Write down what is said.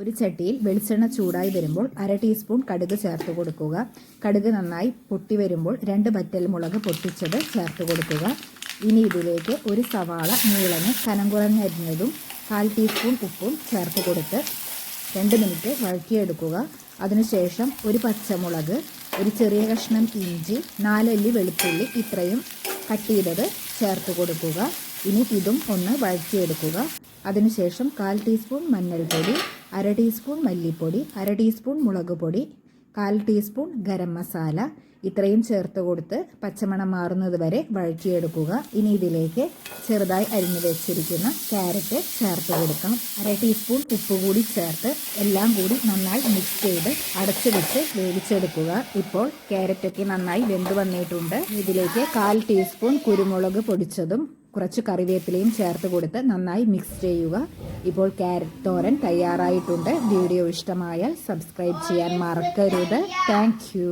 ഒരു ചട്ടിയിൽ വെളിച്ചെണ്ണ ചൂടായി വരുമ്പോൾ 1/2 ടീസ്പൂൺ കടുക് ചേർത്ത് കൊടുക്കുക. കടുക് നന്നായി പൊട്ടി വരുമ്പോൾ 2 വറ്റൽമുളക് പൊട്ടിച്ചത് ചേർത്ത് കൊടുക്കുക. ഇനി ഇതിലേക്ക് ഒരു സവാള നീളന് കനം കുറഞ്ഞരിഞ്ഞതും 1/4 ടീസ്പൂൺ ഉപ്പും ചേർത്ത് കൊടുത്ത് 2 മിനിറ്റ് വഴറ്റിയെടുക്കുക. അതിനുശേഷം ഒരു പച്ചമുളക്, ഒരു ചെറിയ കഷ്ണം ഇഞ്ചി, 4 അല്ലി വെളുത്തുള്ളി ഇത്രയും കട്ട് ചെയ്തത് ചേർത്ത് കൊടുക്കുക. ഇനി ഇതും ഒന്ന് വഴറ്റിയെടുക്കുക. അതിനുശേഷം 1/4 ടീസ്പൂൺ മഞ്ഞൾപ്പൊടി, 1/2 ടീസ്പൂൺ മല്ലിപ്പൊടി, 1/2 ടീസ്പൂൺ മുളക് പൊടി, 1/4 ടീസ്പൂൺ ഗരം മസാല ഇത്രയും ചേർത്ത് കൊടുത്ത് പച്ചമണം മാറുന്നത് വരെ വഴറ്റിയെടുക്കുക. ഇനി ഇതിലേക്ക് ചെറുതായി അരിഞ്ഞു വെച്ചിരിക്കുന്ന ക്യാരറ്റ് ചേർത്ത് കൊടുക്കാം. 1/2 ടീസ്പൂൺ ഉപ്പ് കൂടി ചേർത്ത് എല്ലാം കൂടി നന്നായി മിക്സ് ചെയ്ത് അടച്ചു വെച്ച് വേവിച്ചെടുക്കുക. ഇപ്പോൾ ക്യാരറ്റൊക്കെ നന്നായി വെന്ത് വന്നിട്ടുണ്ട്. ഇതിലേക്ക് 1/4 ടീസ്പൂൺ കുരുമുളക് പൊടിച്ചതും കുറച്ച് കറിവേപ്പിലയും ചേർത്ത് കൊടുത്ത് നന്നായി മിക്സ് ചെയ്യുക. ഇപ്പോൾ ക്യാരറ്റ് തോരൻ തയ്യാറായിട്ടുണ്ട്. വീഡിയോ ഇഷ്ടമായാൽ സബ്സ്ക്രൈബ് ചെയ്യാൻ മറക്കരുത്. Thank you.